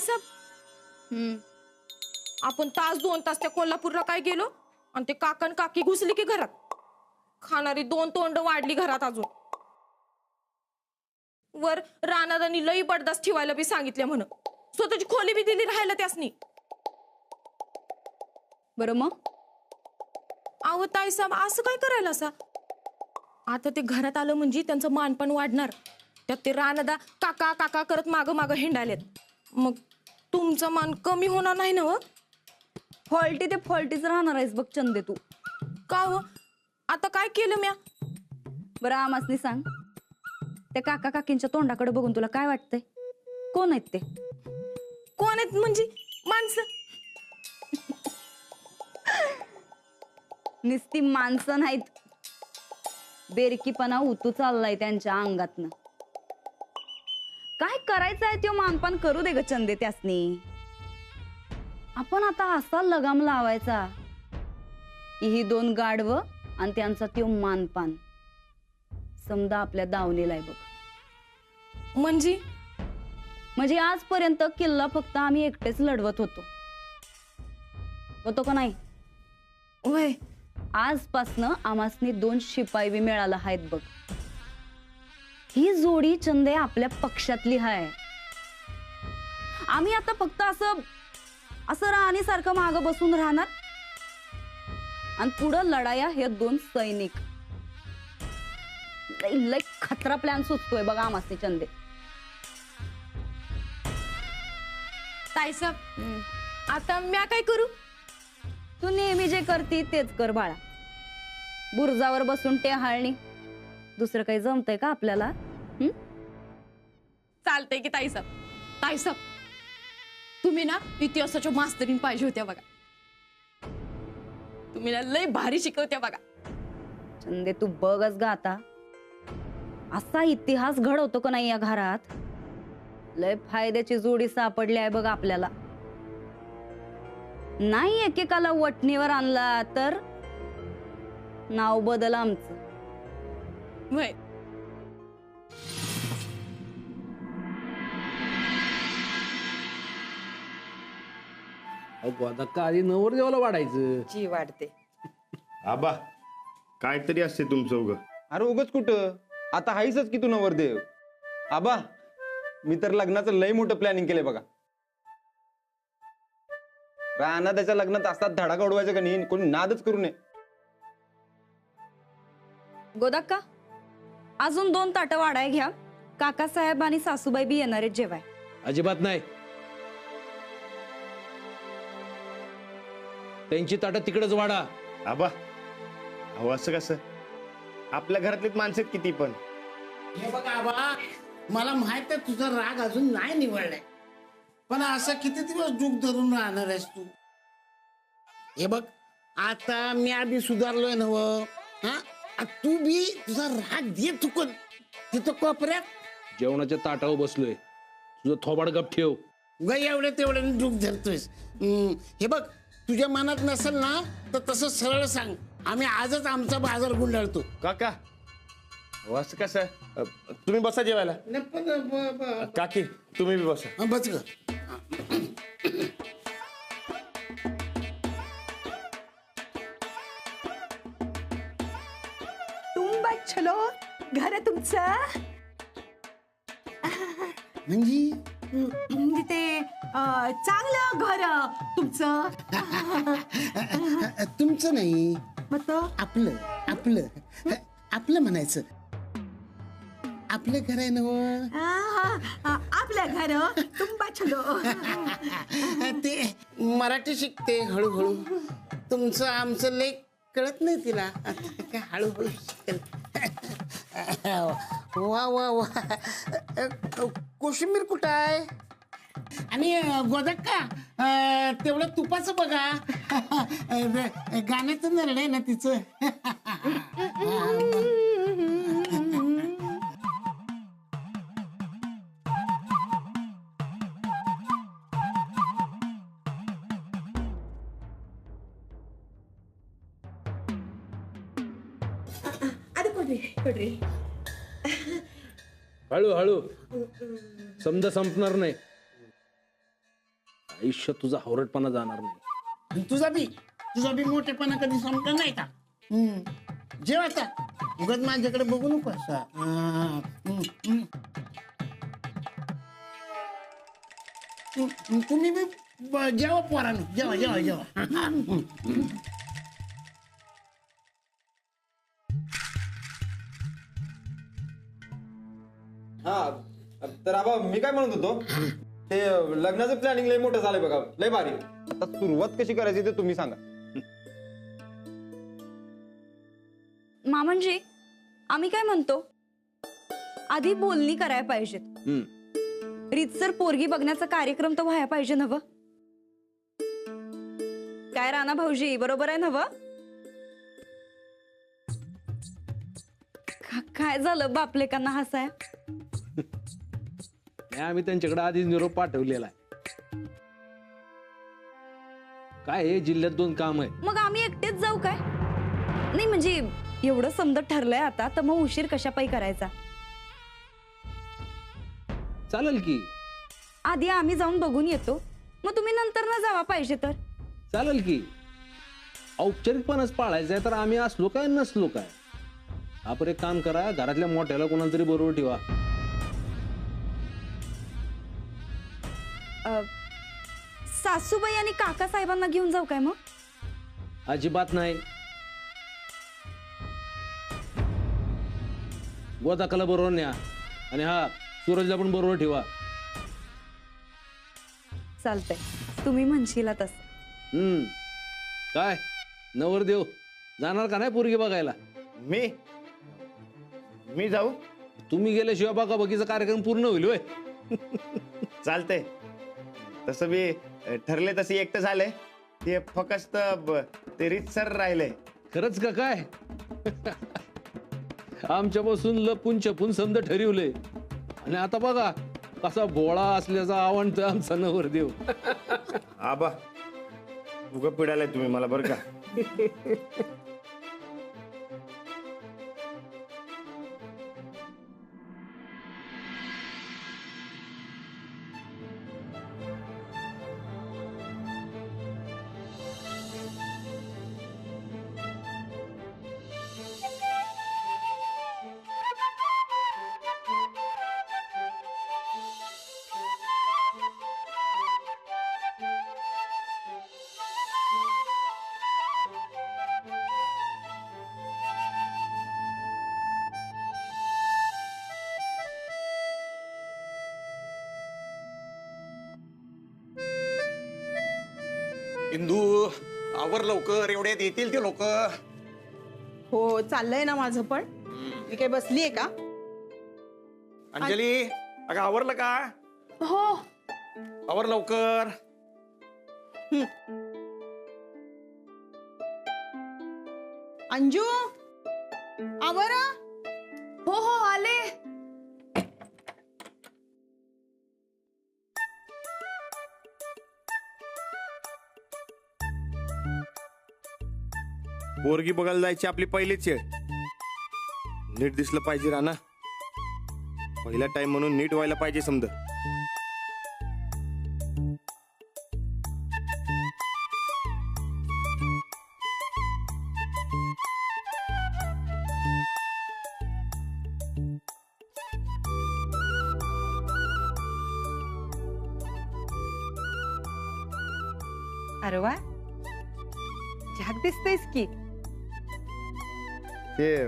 साहेब आपण तास 2 तास त्या कोल्हापूरला काय गेलो आणि ते काकण काकी घुसली की घरात खाणारी 2 तोंड वाढली घरात अजून वर रानादानी लई बडदास्त ठेवायला बी सांगितले म्हण स्वतःची खोली बी दिली राहायला त्यासनी बरं मग अहो ताई साहेब असं काय करायला असा आता ते घरात आलं म्हणजे त्यांचं मानपण वाढणार त्यात ते रानदा काका काका करत माग माग हिंडालेत मग तुमचा मान कमी होणार नाही ना हो फॉल्टी ते फॉल्टीच राहणार आहेस बघ चंदे तू. का हो आता काय केलं म्या बरं आमासनी सांग त्या काका काकींच्या तोंडाकडे बघून तुला काय वाटतंय कोण आहेत ते कोण आहेत म्हणजे माणसं निस्ती माणसं नाहीत बेरकीपणा उतू चाललाय त्यांच्या अंगातनं काय करायचं आहे तो मानपान करू दे ग चंदे त्यासनी आपण आता असा लगाम लावायचा की ही 2 गाढवं आणि त्यांचा तो मानपान समजा आपल्या दावणीला आहे बघ म्हणजे आजपर्यंत किल्ला फक्त आम्ही एकटेच लढवत होतो का नाही वय आजपासनं आमासनी 2 शिपाई बी मिळाला आहेत बघ ही जोडी चंदे आपल्या पक्षातली हाय आम्ही आता फक्त असं राणीसारखं माग बसून राहणार आणि पुढं लढाया हे 2 सैनिक लय खतरा प्लॅन सुचतोय बघा आमासनी चंदे ताई साहेब आता म्या काय करू तू नेहमी जे करती तेच कर बाळा बुरजावर बसून टेहाळणी दुसरं काही जमतंय का आपल्याला चालतंय की ताई साहेब तुम्ही ना इतिहासाच्या मास्तरीन पाहिजे होत्या बघा तुम्ही ना लय भारी शिकवत्या बघा चंदे तू बघच गा आता असा इतिहास घडवतो का नाही या घरात लय फायद्याची जोडी सापडली आहे बघ आपल्याला नाही एकेकाला वटणीवर आणला तर नाव बदल आमचं वय गोदाक्का आधी नवरदेवाला वाढायचं जी वाढते आबा काहीतरी असते तुमचं उग अरे उगच कुठं आता हायच की तू नवरदेव आबा मी तर लग्नाचं लय मोठं प्लॅनिंग केलंय बघा राणा त्याच्या लग्नात असतात धडाका उडवायचं का नाही कोणी नादच करू नये गोदाक्का अजून 2 ताटं वाढाय घ्या काकासाहेब आणि सासूबाई बी येणार आहेत जेवाय अजिबात नाही त्यांची ताटं तिकडेच वाढा आबा अहो असं कसं आपल्या घरातलीच माणसं आहेत किती पण हे बघ आबा मला माहित आहे तुझा राग अजून नाही निवडलाय पण असं किती दिवस दुःख धरून राहणार आहेस तू हे बघ आता मी आधी सुधारलोय नव हा तू बी तुझा राग दे चुकून तिथं कोपऱ्यात जेवणाच्या ताटावर बसलोय तुझं थोबाड गप ठेव ग एवढे तेवढे दुःख धरतोयस हे बघ तुझ्या मनात नसेल ना तर तसं सरळ सांग आम्ही आजच आमचा बाजार गुंडाळतो काका अहो असं कसं तुम्ही बसा जेवायला नाही, पण काकी तुम्ही बी बसा बस ग तुंबा छलो घर आहे तुमचं म्हणजे म्हणजे ते चांगलं घर तुमचं तुमचं नाही मग तो आपलं आपलं आपलं म्हणायचं आपलं घर आहे नव आपलं घर तुंबा छलो ते मराठी शिकते हळूहळू तुमचं आमचं लेख कळत नाही तिला आता काय हळूहळू शिकेल वा वा वा कोशिंबीर कुठं आहे आणि गोदक्का तेवढं तुपाचं बघा गाण्याचं नरड आहे ना तिचं हळू हळू समजा संपणार नाही आयुष्यात तुझा हवरटपणा जाणार नाही. आणि तुझा बी मोठेपणा कधी संपला नाही का? जेव आता, उगाच माझ्याकडे बघू नको असा. तुम्ही बी जेवा पोरांनो, जेवा जेवा जेवा. हा तर आबा मी काय म्हणत होतो, ते लग्नाचं प्लॅनिंग लय मोठं झालंय बघा, लय भारी. आता सुरुवात कशी करायची ते तुम्ही सांगा. मामनजी, आम्ही काय म्हणतो, आधी बोलणी करायला पाहिजेत. रीतसर पोरगी बघण्याचा कार्यक्रम तर व्हायला पाहिजे नव. काय राणा भाऊजी, बरोबर आहे नव? काय झालं बापलेकांना हसाय? आम्ही त्यांच्याकडे आधीच निरोप पाठवलेला आहे. काय हे जिल्ह्यात 2 काम आहे. मग आम्ही एकटेच जाऊ काय? नाही म्हणजे एवढं समजा ठरलंय आता, तर मग उशीर कशापायी करायचा? चालेल की. आधी आम्ही जाऊन बघून येतो, मग तुम्ही नंतर ना जावा पाहिजे तर. चालेल की. औपचारिकपणाच पाळायचंय तर आम्ही असलो काय नसलो काय. आपण एक काम करा, घरातल्या मोठ्याला कोणाला तरी बरोबर ठेवा. सासूबाई आणि काका साहेबांना घेऊन जाऊ काय मग? अजिबात नाही. गोदाकाला बरोबर न्या, आणि हा सूरजला पण बरोबर ठेवा. चालतंय, तुम्ही म्हणशील तसं. काय नवरदेव जाणार का नाही पोरगी बघायला? मी जाऊ? तुम्ही गेल्याशिवाय बघा बघीचा कार्यक्रम पूर्ण होईल होय. चालतंय. तसं बी ठरले तसे एकटं झालंय, ते फक्त ते रीतसर राहिले. खरंच का काय? आमच्यापासून लपून छपून समजा ठरवलंय, आणि आता बघा कसा भोळा असल्याचा आवडत आमचा नवरदेव. आबा उगा पिडालाय तुम्ही मला बरं का. इंदू, आवर लवकर, एवढ्यात येतील ते लोक. हो चाललंय ना माझं पण. मी काय बसलीये का? अंजली, अगं आवरलं का? हो. आवर लवकर. अंजू, आवर. हो हो आले. पोरगी बघायला जायची आपली पहिलीच वेळ. नीट दिसलं पाहिजे राणा. पहिला टाइम म्हणून नीट व्हायला पाहिजे समजा. अरे वा, झाक दिसतोयस की. ते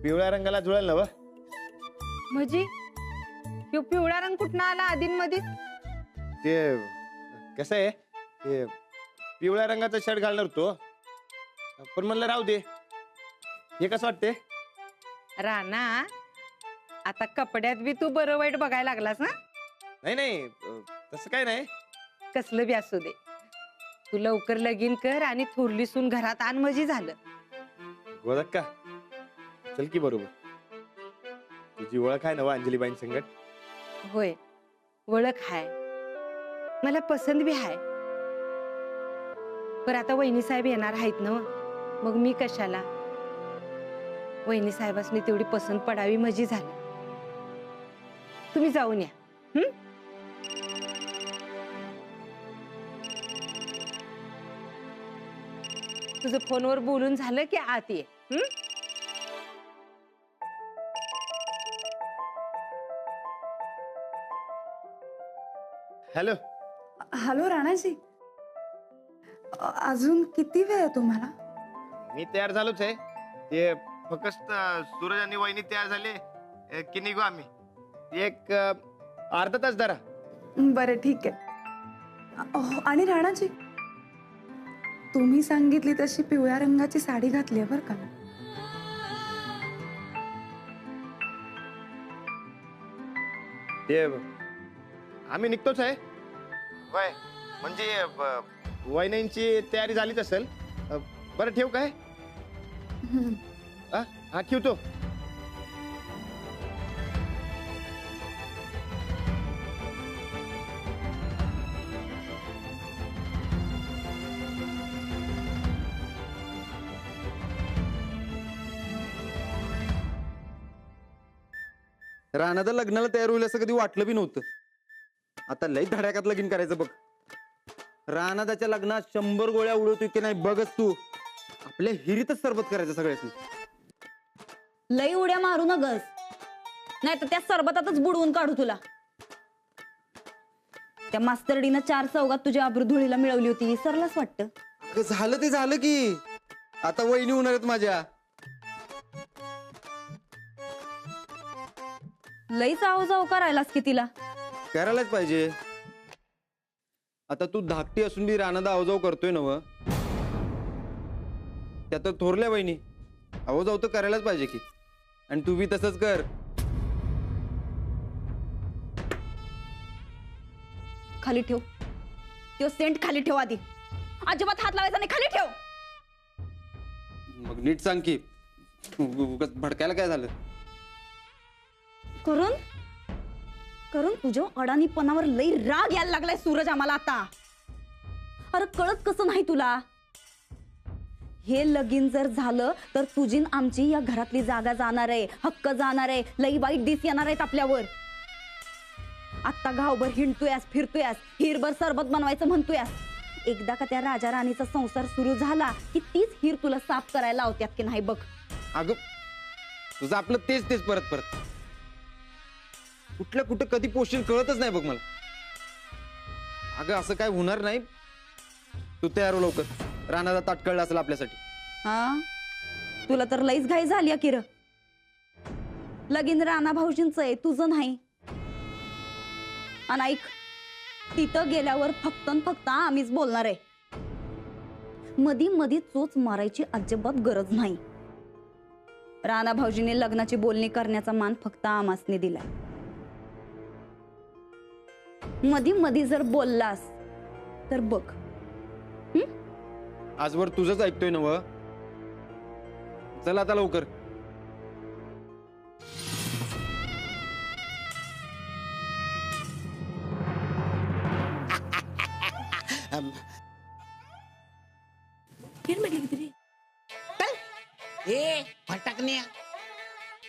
पिवळ्या रंगाला जुळेल ना व? म्हणजे पिवळा रंग कुठनं आला आधींमध्ये? ते कसं आहे, ते पिवळ्या रंगाचा शर्ट घालणार होतो, पण म्हणलं राहू दे. हे कसं वाटते? राणा, आता कपड्यात बी तू बरं वाईट बघायला लागलास ना? नाही तसं काय नाही. कसलं बी असू दे, तू लवकर लगीन कर आणि थोरली सून घरात आण म्हणजे झालं. गोदक का चल की बरोबर. तुझी ओळख आहे ना अंजलीबाईं संगत? होय, ओळख हाय, मला पसंत बी हाय. पर आता वहिनी साहेब येणार आहेत ना, मग मी कशाला? वहिनी साहेबांनी तेवढी पसंत पडावी म्हणजे झालं. तुम्ही जाऊन या. तुझं फोनवर बोलून झालं की आत ये. हॅलो. हॅलो राणाजी, अजून किती वेळ आहे तुम्हाला? मी तयार झालोच आहे. ते फक्त सूरज आणि वहिनी तयार झाले की निघू आम्ही. एक अर्धा तास धरा. बरं ठीक आहे. आणि राणाजी, तुम्ही सांगितली तशी पिवळ्या रंगाची साडी घातली आहे बरं का. ते आम्ही निघतोच आहे. वय म्हणजे वहिनींची तयारी झालीच असेल. बरं ठेवू काय? हा ठेवतो. राणादा लग्नाला तयार होईल असं कधी वाटलं बी नव्हतं. आता लई धड्याकात लगीन करायचं बघ. राणादाच्या लग्नात 100 गोळ्या उडवतोय की नाही बघच तू. आपल्या हिरीतच सरबत करायचं सगळ्यांनी. लई उड्या मारू नगस, नाही तर त्या सरबतातच बुडवून काढू तुला. त्या मास्तरडीनं 4 चौघात तुझ्या आबरूधुळीला मिळवली होती, विसरलाच वाटतं. अगं झालं ते झालं की. आता वहिनी होणार आहेत माझ्या. लई चाव जाव करायलास की तिला. करायलाच पाहिजे. आता तू धाकटी असून बी राणादा अवजाव करतोय नव. त्यात थोरल्या वहिनी अवजाव तर करायलाच पाहिजे की. आणि तू बी तसंच कर. खाली ठेव तो सेंट, खाली ठेव आधी. अजिबात हात लावायचा नाही, खाली ठेव. मग नीट सांग की उगाच भडकायला काय झालं. करून करून तुझ्या अडाणीपणावर लई राग यायला लागलाय सूरज आम्हाला आता. अरे कळत कसं नाही तुला. हे लगीन जर झालं तर तुझी न आमची या घरातली जागा जाणार आहे, हक्क जाणार आहे, लई वाईट दिस येणार आहेत आपल्यावर. आत्ता गावभर हिंडतोयास, फिरतोयास, हिरभर सरबत बनवायचं म्हणतोयास. एकदा का त्या राजा राणीचा संसार सुरू झाला की तीच हिर तुला साफ करायला लावत्यात की नाही बघ. अगं तुझं आपलं तेच तेच परत परत. कुठल्या कुठं कधी पोषण कळतच नाही बघ मला. अगं असं काय होणार नाही. तू तयार हो लवकर. राणादा ताटकळला असेल आपल्यासाठी. हा तुला तर लईच घाई झाली किर. लगीन राणा भाऊजींच आहे, तुझं नाही. आणि ऐक, तिथं गेल्यावर फक्त न फक्त आम्हीच बोलणार आहे. मधी मधी चोच मारायची अजिबात गरज नाही. राणा भाऊजीने लग्नाची बोलणी करण्याचा मान फक्त आमासने दिलाय. मधी मधी जर बोललास तर बघ. आजवर तुझंच ऐकतोय नव. चल आता लवकर. ए फटाकण्या,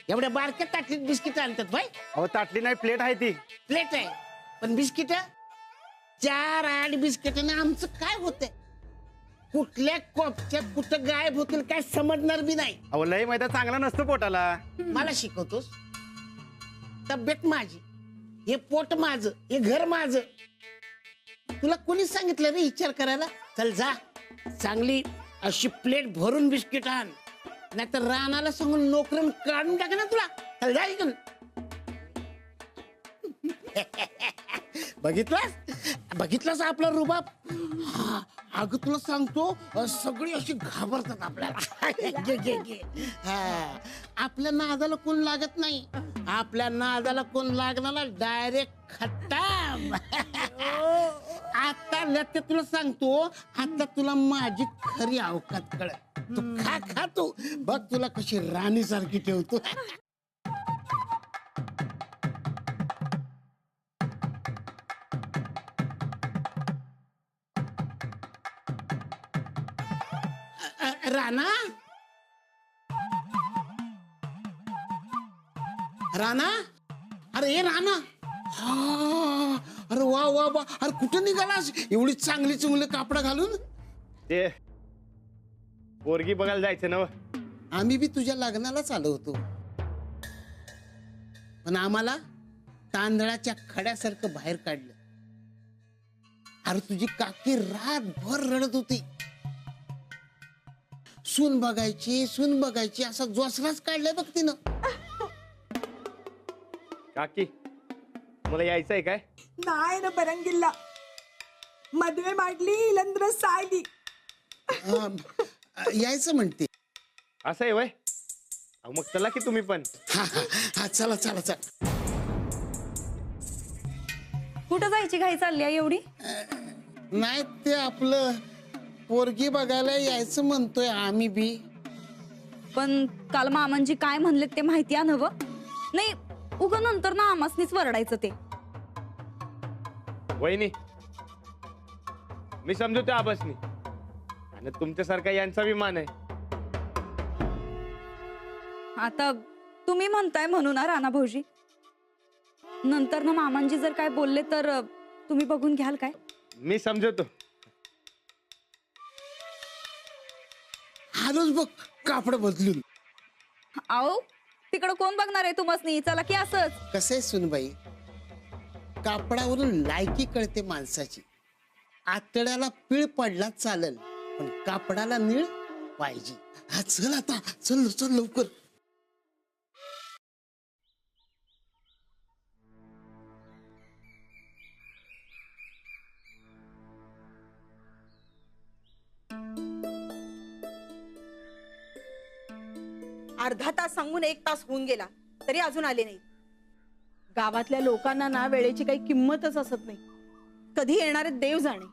एवढ्या बारक्या ताटलीत बिस्किट आणतात भाई. अहो ताटली नाही, प्लेट आहे ती. प्लेट आहे पण बिस्किट 4-8 बिस्किटाने आमचं काय होतंय. कुठल्या कोपच्यात कुठं गायब होतील काय समजणार बी नाही. अहो लय मैदा चांगला नसतो पोटाला. मला शिकवतोस. तब्येत माझी, हे पोट माझं, हे घर माझं. तुला कोणी सांगितलं रे विचार करायला. चल जा, चांगली अशी प्लेट भरून बिस्किट आण, नाहीतर रानाला सांगून नोकरीन काढून टाक ना तुला. चल जा इकडून. बघितलास आपला रुबाब. अगं तुला सांगतो सगळी अशी घाबरतात आपल्याला. घे घे घे. आपल्या नादाला कोण लागत नाही. आपल्या नादाला कोण लागणार डायरेक्ट खट्टाम. आता लत्ते तुला सांगतो, आता तुला माझी खरी अवकात कळत. तू खा खा तू बघ तुला कशी राणी सारखी ठेवतो. राणा, राणा, अरे ए राणा. अरे वा वा वा. अरे कुठं निघालास एवढी चांगली चांगली कापडं घालून. ते पोरगी बघायला जायचं ना. आम्ही बी तुझ्या लग्नालाच आलो होतो, पण आम्हाला तांदळाच्या खड्यासारखं बाहेर काढलं. अरे तुझी काकी रातभर रडत होती. सून बघायची असा जोसराच काढलाय बघ तिनं. काकी मला यायचंय काय? नाही ना बरंगिल्ला, मद्वे मांडली इलंद्र सायली. यायचं म्हणते. असं आहे वय. मग चला की तुम्ही पण. हा चला चला चला. कुठं जायची घाई चालली आहे एवढी? नाही ते आपलं पोरगी बघायला यायचं म्हणतोय आम्ही बी. पण काल मामांजी काय म्हणले ते माहिती आहे नव? नाही उगा नंतर ना आमासनीच वरडायचं ते. वहिनी मी समजू त्या आबासनी, आणि तुमच्यासारखा यांचा विमान आहे. आता तुम्ही म्हणताय म्हणून ना राणा भाऊजी, नंतर ना मामांजी जर काय बोलले तर तुम्ही बघून घ्याल काय? मी समजतो. आलोच बघ कापड बदलून. आओ तिकडं कोण बघणार आहे तुम्हासनी? चला की असंच. कसं आहे सुनबाई, कापडावरून लायकी कळते माणसाची. आतड्याला पीळ पडला चालेल, पण कापडाला नीळ पाहिजे. हा चल आता, चल चल लवकर. अर्धा तास सांगून 1 तास होऊन गेला तरी अजून आले नाही. गावातल्या लोकांना ना वेळेची काही किंमतच असत नाही. कधी येणारे देव जाणे.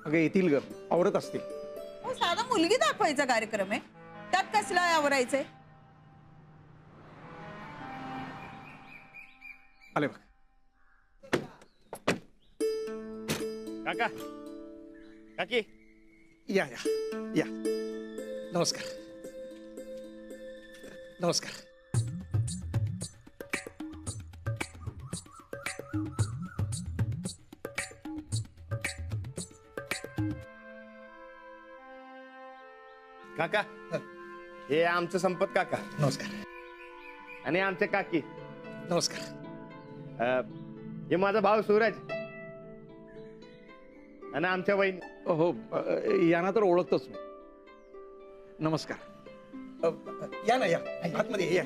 अगं येतील ग, आवरत असतील. साधा मुलगी दाखवायचा कार्यक्रम आहे, त्यात कसला आवरायचंय? आले बघ. काका काकी या या या. नमस्कार नमस्कार. काका हे आमचं संपत काका, नमस्कार आणि आमचे काकी. नमस्कार. हे माझा भाऊ सूरज, आणि आमच्या वहिनी. हो यांना तर ओळखतोच मी. नमस्कार. या ना, या आतमध्ये या.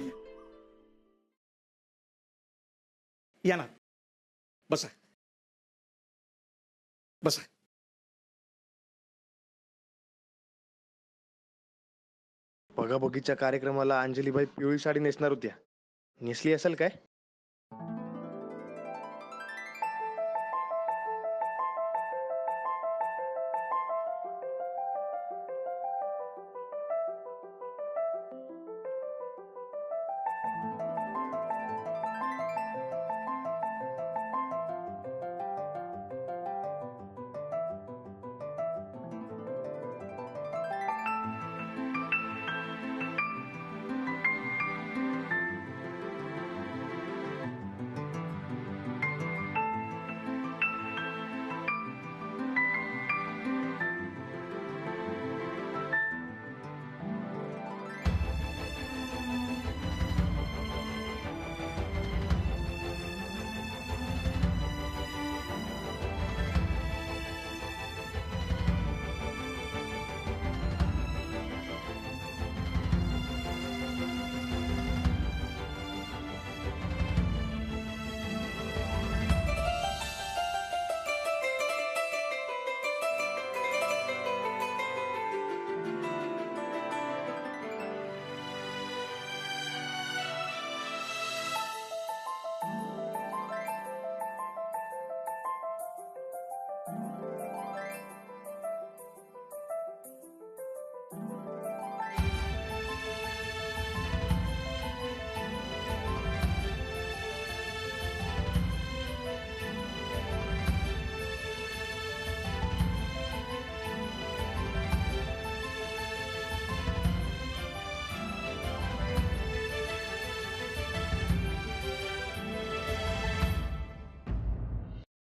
या ना, बसा बसा. बघाबघीच्या कार्यक्रमाला अंजलीबाई पिवळी साडी नेसणार होत्या. नेसली असेल काय?